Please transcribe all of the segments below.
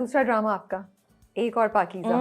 दूसरा ड्रामा आपका एक और पाकीज़ा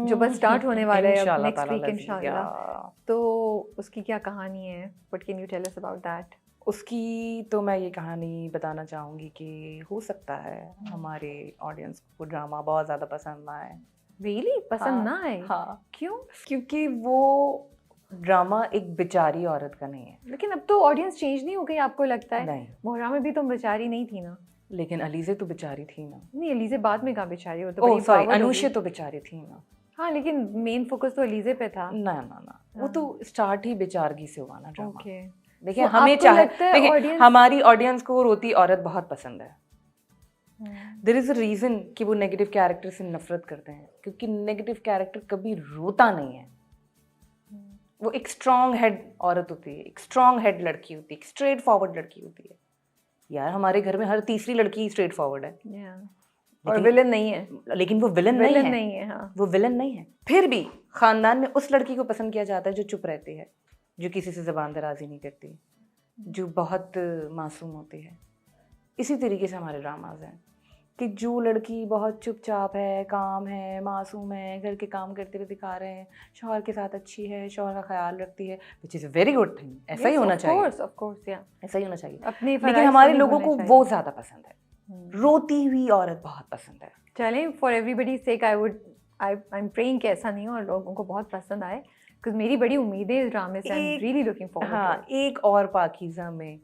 जो बस स्टार्ट होने वाला है अब इंशाल्लाह नेक्स्ट ताला वीक लज़ीज़, इंशाल्लाह। या तो उसकी क्या कहानी है? What can you tell us about that? उसकी तो मैं ये कहानी बताना चाहूँगी कि हो सकता है हमारे ऑडियंस को ड्रामा बहुत ज़्यादा पसंद ना आए। रियली पसंद ना हाँ, आए? हाँ, क्यों? क्योंकि वो ड्रामा एक बेचारी औरत का नहीं है। लेकिन अब तो ऑडियंस चेंज नहीं हो गई आपको लगता है? नहीं, मोहरा में भी तुम बेचारी नहीं थी ना? लेकिन अलीज़े तो बेचारी थी ना। नहीं अलीज़े बाद में कहाँ बेचारी हो तो ओह बड़ी सॉरी, पागल हो अनुषा गई। तो बेचारी थी ना। हाँ लेकिन मेन फोकस तो अलीज़े पे था। ना, ना, ना, वो हाँ। तो स्टार्ट ही बेचारगी से हुआ ना ड्रामा। ओके। देखिए तो हमें आपको लगता है देखिए ऑडियंस हमारी ऑडियंस को रोती औरत बहुत पसंद है। देयर इज़ अ रीज़न कि वो नेगेटिव कैरेक्टर से नफ़रत करते हैं, क्योंकि नेगेटिव कैरेक्टर कभी रोता नहीं है। वो एक स्ट्रॉन्ग हेड औरत होती है, एक स्ट्रॉन्ग हेड लड़की होती है, एक स्ट्रेट फॉरवर्ड लड़की होती है। यार हमारे घर में हर तीसरी लड़की स्ट्रेट फॉरवर्ड है। और लेकिन विलन नहीं है। लेकिन वो विलन नहीं विलन है। नहीं है हाँ। वो विलन नहीं है। फिर भी खानदान में उस लड़की को पसंद किया जाता है जो चुप रहती है, जो किसी से ज़बान दराज़ी नहीं करती, जो बहुत मासूम होती है। इसी तरीके से हमारे ड्रामाज हैं कि जो लड़की बहुत चुपचाप है, काम है, मासूम है, घर के काम करते हुए दिखा रहे हैं, शौहर के साथ अच्छी है, शौहर का ख्याल रखती है, which is a very good thing. ऐसा ही होना चाहिए, ऑफ कोर्स या ऐसा ही होना चाहिए। अपने लेकिन फराइज़ हमारे तो नहीं लोगों भूलने को चाहिए। वो ज़्यादा पसंद है, रोती हुई औरत बहुत पसंद है। चलें for everybody sake I am praying कि ऐसा नहीं हो और लोगों को बहुत पसंद आए बिकॉज मेरी बड़ी उम्मीदें इस ड्रामे से। I am really looking forward to हाँ, एक और पाकीज़ा में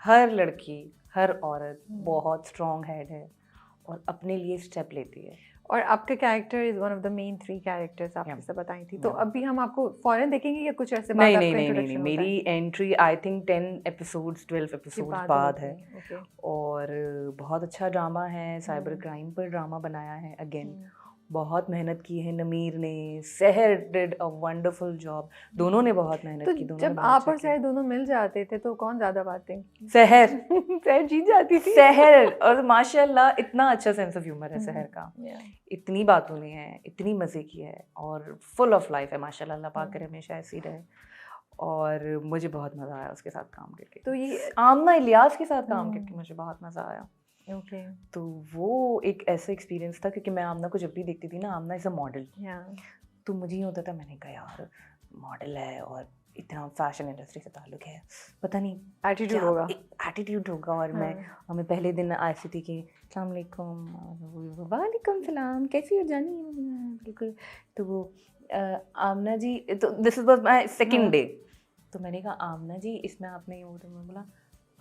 हर लड़की, हर औरत बहुत स्ट्रॉन्ग हेड है और अपने लिए स्टेप लेती है। और आपका character is one of the main 3 characters आप Yeah. जैसे बताई थी। तो Yeah. अभी हम आपको फौरन देखेंगे या कुछ ऐसे बाद नहीं आपका नहीं नहीं नहीं इंट्रोडक्शन होता है? मेरी एंट्री आई थिंक 10 एपिसोड्स 12 के एपिसोड्स बाद बाद होती है। ओके। और बहुत अच्छा ड्रामा है, साइबर क्राइम पर ड्रामा बनाया है। अगेन बहुत मेहनत की है नमीर ने, सहर डिड अ वंडरफुल जॉब। दोनों ने बहुत मेहनत तो की, दोनों ने जब बहुत आप अच्छा और किया। सहर दोनों मिल जाते थे तो कौन ज्यादा बातें सहर सहर जीत जाती थी। सहर और माशाल्लाह इतना अच्छा सेंस ऑफ ह्यूमर है सहर का। इतनी बातों ने है, इतनी मज़े की है और फुल ऑफ लाइफ है माशाल्लाह। अल्लाह पाक करे हमेशा ऐसी रहे। और मुझे बहुत मज़ा आया उसके साथ काम करके। तो ये आमना इलियास के साथ काम करके मुझे बहुत मज़ा आया। ओके तो वो एक ऐसा एक्सपीरियंस था, क्योंकि मैं आमना को जब भी देखती थी ना, आमना इज़ अ मॉडल, या तो मुझे ये होता था, मैंने कहा यार मॉडल है और इतना फैशन इंडस्ट्री से ताल्लुक है, पता नहीं एटीट्यूड होगा। एटीट्यूड होगा। और मैं हमें पहले दिन ऐसी थी कि अस्सलाम वालेकुम, वालेकुम सलाम, कैसी हो जानी, बिल्कुल। तो वो आमना जी, तो this was my second day. तो मैंने कहा आमना जी इसमें आपने ये, तो मैं बोला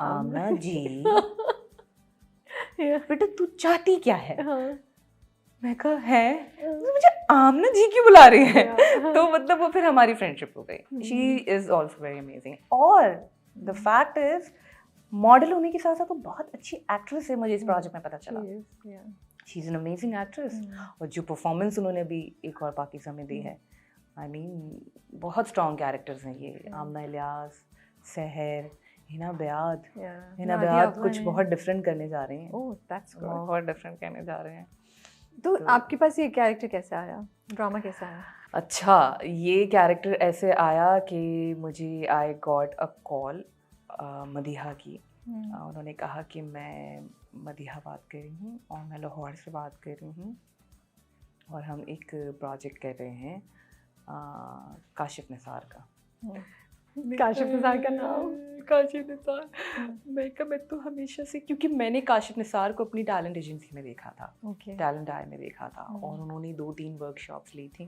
आमना जी बेटा तू चाहती क्या है? मैं कहा है, तो मुझे आमना जी क्यों बुला रही है? तो मतलब वो फिर हमारी फ्रेंडशिप हो गई। She is also very amazing. और द फैक्ट इज मॉडल होने के साथ साथ वो बहुत अच्छी एक्ट्रेस है, मुझे इस प्रोजेक्ट में पता चला। She is an amazing actress. और जो परफॉर्मेंस उन्होंने अभी एक और पाकिस्तान में दी है, आई मीन बहुत स्ट्रॉन्ग कैरेक्टर्स हैं ये। आमना इलियास, सहर, हिना बयाद। हिना बयाद कुछ बहुत डिफरेंट करने जा रही हैं। Oh that's good. बहुत डिफरेंट करने जा रहे हैं। तो आपके पास ये कैरेक्टर कैसे आया? ड्रामा कैसे आया? अच्छा, ये कैरेक्टर ऐसे आया कि मुझे I got a call Madiha की। उन्होंने कहा कि मैं मदीहा बात कर रही हूँ और मैं लाहौर से बात कर रही हूँ और हम एक प्रोजेक्ट कर रहे हैं काशिफ निसार का। काशिफ निसार का नाम? काशिफ निसार। मैं तो हमेशा से, क्योंकि मैंने काशिफ निसार को अपनी टैलेंट एजेंसी में देखा था, टैलेंट आई में देखा था, और उन्होंने 2-3 वर्कशॉप्स ली थी,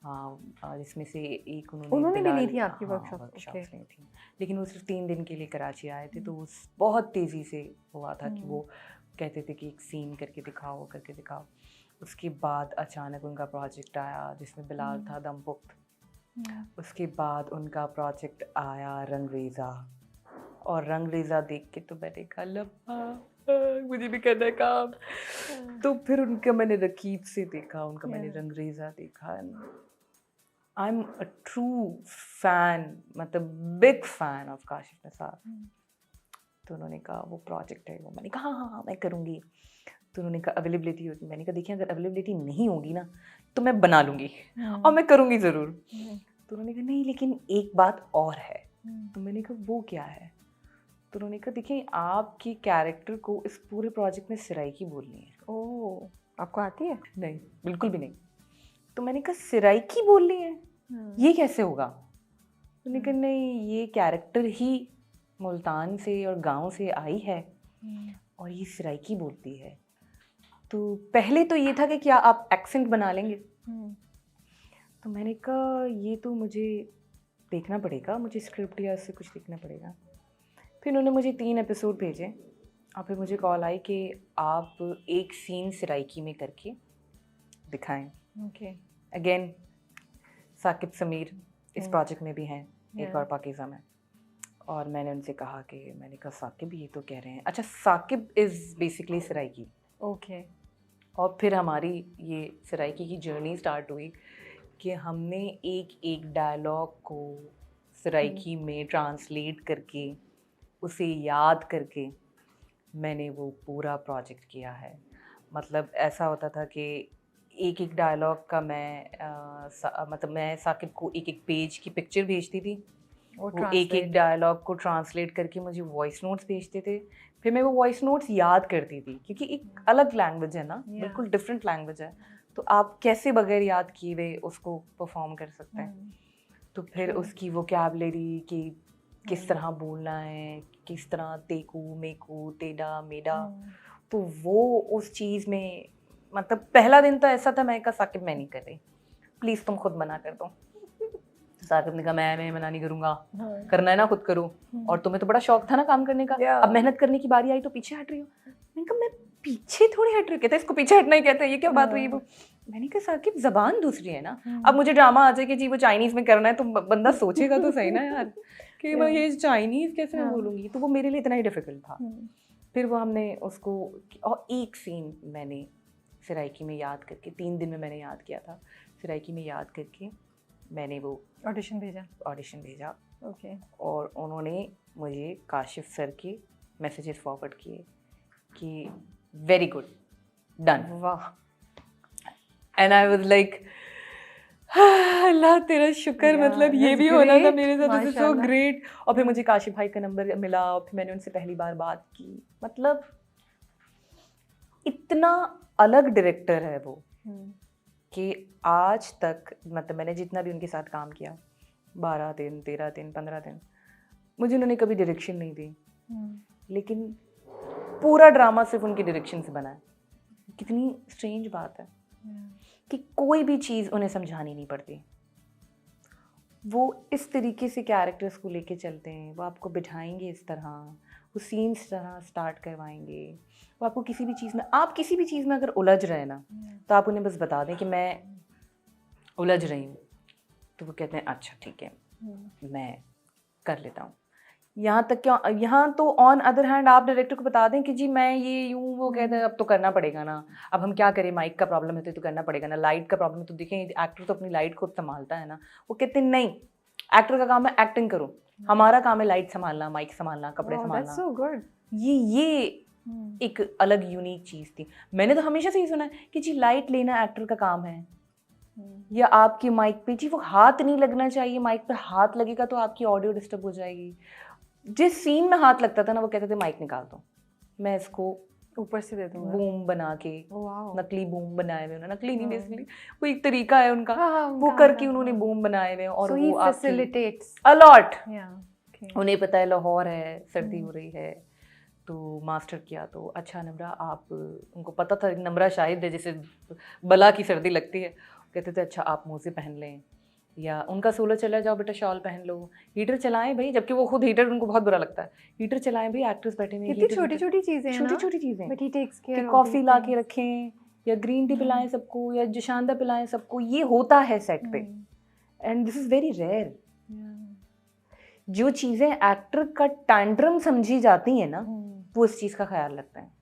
जिसमें से एक उन्होंने भी ली थी आपकी वर्कशॉप्स ली थी। लेकिन वो सिर्फ 3 दिन के लिए कराची आए थे। तो बहुत तेज़ी से हुआ था कि वो कहते थे कि एक सीन करके दिखाओ। उसके बाद अचानक उनका प्रोजेक्ट आया जिसमें बिलाल था दमपुख्त। उसके बाद उनका प्रोजेक्ट आया रंगरेज़ा, और रंगरेज़ा देख के तो मैंने कहा लम्हा मुझे भी करना है काम। तो फिर उनका मैंने रकीब से देखा, उनका मैंने रंगरेज़ा देखा। I am a true fan, मतलब big fan of Kashif Nisar. तो उन्होंने कहा वो प्रोजेक्ट है वो, मैंने कहा हाँ मैं करूँगी। तो उन्होंने कहा अवेलेबिलिटी होगी, मैंने कहा देखिए अगर अवेलेबिलिटी नहीं होगी ना तो मैं बना लूँगी और मैं करूँगी ज़रूर। तो उन्होंने कहा नहीं लेकिन एक बात और है। तो मैंने कहा वो क्या है? तो उन्होंने कहा देखिए आपकी कैरेक्टर को इस पूरे प्रोजेक्ट में सिराइकी बोलनी है। ओह आपको आती है? नहीं, बिल्कुल भी नहीं। तो मैंने कहा सराइकी बोलनी है, ये कैसे होगा? मैंने कहा नहीं, ये कैरेक्टर ही मुल्तान से और गांव से आई है और ये सराइकी बोलती है। तो पहले तो ये था कि क्या आप एक्सेंट बना लेंगे? तो मैंने कहा ये तो मुझे देखना पड़ेगा, मुझे स्क्रिप्ट या इससे कुछ देखना पड़ेगा। फिर उन्होंने मुझे 3 एपिसोड भेजे और फिर मुझे कॉल आई कि आप एक सीन सराइकी में करके दिखाएं। ओके। अगेन साकिब समीर इस प्रोजेक्ट में भी हैं, एक Yeah. और पाकिज़ा में। और मैंने उनसे कहा मैंने कहा साकिब ये तो कह रहे हैं, अच्छा Saqib is basically Saraiki. Okay. और फिर हमारी ये सराइकी की जर्नी स्टार्ट हुई कि हमने एक एक डायलॉग को सराइकी में ट्रांसलेट करके उसे याद करके मैंने वो पूरा प्रोजेक्ट किया है। मतलब ऐसा होता था कि एक एक डायलॉग का मतलब मैं साकिब को एक एक पेज की पिक्चर भेजती थी, वो एक एक डायलॉग को ट्रांसलेट करके मुझे वॉइस नोट्स भेजते थे, फिर मैं वो वॉइस नोट्स याद करती थी, क्योंकि एक अलग लैंग्वेज है ना, बिल्कुल डिफरेंट लैंग्वेज है, तो आप कैसे बगैर याद किए हुए उसको परफॉर्म कर सकते हैं। तो फिर उसकी वोकैबुलरी की किस तरह बोलना है, किस तरह तेकू मेकू टेढ़ा मेढ़ा, तो वो उस चीज़ में मतलब पहला दिन तो ऐसा था, मैं कहा साकिब मैं नहीं कर रही, प्लीज़ तुम खुद मना कर दो। साकिब ने कहा मैं मना नहीं करूँगा, करना है ना खुद करो, और तुम्हें तो बड़ा शौक था ना काम करने का, अब मेहनत करने की बारी आई तो पीछे हट रही हो। मैंने कहा मैं पीछे थोड़ी हट रही हूँ, कहते इसको पीछे हटना ही कहते हैं, ये क्या बात हुई? वो मैंने कहा साकिब ज़बान दूसरी है ना, अब मुझे ड्रामा आ जाए कि जी वो चाइनीज़ में करना है, तो बंदा सोचेगा तो सही ना यार कि मैं ये चाइनीज़ कैसे मैं बोलूँगी, तो वो मेरे लिए इतना ही डिफ़िकल्ट था। फिर वो हमने उसको, और एक सीन मैंने सराइकी में याद करके 3 दिन में मैंने याद किया था, सराइकी में याद करके मैंने वो ऑडिशन भेजा। ओके। और उन्होंने मुझे काशिफ सर के मैसेजेस फॉरवर्ड किए कि वेरी गुड डन। वाह। एंड आई वाज लाइक अल्लाह तेरा शुक्र, मतलब ये भी होना था मेरे साथ, दिस इज सो ग्रेट। और फिर मुझे काशिफ भाई का नंबर मिला और फिर मैंने उनसे पहली बार बात की। मतलब इतना अलग डायरेक्टर है वो कि आज तक, मतलब मैंने जितना भी उनके साथ काम किया, 12 दिन 13 दिन 15 दिन, मुझे उन्होंने कभी डायरेक्शन नहीं दी, लेकिन पूरा ड्रामा सिर्फ उनकी डायरेक्शन से बना है। कितनी स्ट्रेंज बात है कि कोई भी चीज़ उन्हें समझानी नहीं पड़ती, वो इस तरीके से कैरेक्टर्स को लेके चलते हैं, वो आपको बिठाएंगे इस तरह, वो सीन्स तरह स्टार्ट करवाएंगे, वो आपको किसी भी चीज़ में, आप किसी भी चीज़ में अगर उलझ रहे हैं ना, तो आप उन्हें बस बता दें कि मैं उलझ रही हूँ, तो वो कहते हैं अच्छा ठीक है मैं कर लेता हूँ। यहाँ तक क्या, यहाँ तो ऑन अदर हैंड आप डायरेक्टर को बता दें कि जी मैं ये यूँ, वो कहते हैं अब तो करना पड़ेगा ना, अब हम क्या करें, माइक का प्रॉब्लम है तो करना पड़ेगा ना, लाइट का प्रॉब्लम है तो देखें एक्टर तो अपनी लाइट खुद संभालता है ना। वो कहते हैं नहीं, एक्टर का काम है एक्टिंग करो, हमारा काम है लाइट संभालना, माइक संभालना, कपड़े संभालना। so good. ये एक अलग यूनिक चीज़ थी। मैंने तो हमेशा से ही सुना है कि जी लाइट लेना एक्टर का काम है, या आपकी माइक पे जी वो हाथ नहीं लगना चाहिए, माइक पे हाथ लगेगा तो आपकी ऑडियो डिस्टर्ब हो जाएगी। जिस सीन में हाथ लगता था ना, वो कहते थे माइक निकाल दो, मैं इसको ऊपर से दे दूंगा, बूम बना के, नकली बूम बनाए हुए, नकली नहीं बेसिकली वो एक तरीका है उनका, वो करके उन्होंने बूम बनाए हुए, और वो फैसिलिटेट्स अ लॉट। उन्हें पता है लाहौर है, सर्दी हो रही है, तो मास्टर किया तो अच्छा नम्रा आप, उनको पता था नम्रा शाहिद है जैसे बला की सर्दी लगती है, कहते थे अच्छा आप मोज़े पहन लें, या उनका सोलर चला जाओ बेटा शॉल पहन लो, हीटर चलाएं भाई, जबकि वो खुद हीटर उनको बहुत बुरा लगता है, हीटर चलाएं भाई, एक्टर्स बैठे हुए, कितनी छोटी-छोटी चीजें हैं, छोटी-छोटी चीजें, but he takes care, coffee ला के रखें या ग्रीन टी पिलाएं सबको या जशांदा पिलाएं सबको, ये होता है सेट पे, and this is very rare. जो चीजें एक्टर का टैंट्रम समझी जाती हैं ना, वो इस चीज का ख्याल रखते हैं।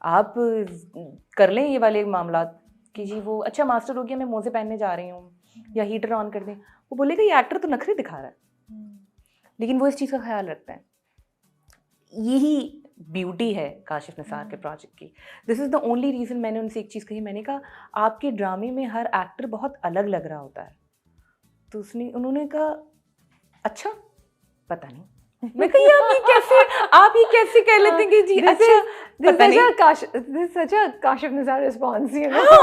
आप कर लें ये वाले मामला कि जी वो अच्छा मास्टर हो गया, मैं मोज़े पहनने जा रही हूँ या हीटर ऑन कर दें, वो बोलेगा ये एक्टर तो नखरे दिखा रहा है, लेकिन वो इस चीज़ का ख्याल रखता है। यही ब्यूटी है काशिफ निसार के प्रोजेक्ट की। This is the only reason मैंने उनसे एक चीज़ कही, मैंने कहा आपके ड्रामे में हर एक्टर बहुत अलग लग रहा होता है, तो उन्होंने कहा अच्छा पता नहीं, मैं कही आप ये कैसे कह लेते हैं कि जी अच्छा, पता नहीं। This is such a Kashif Nisar response, you know. हाँ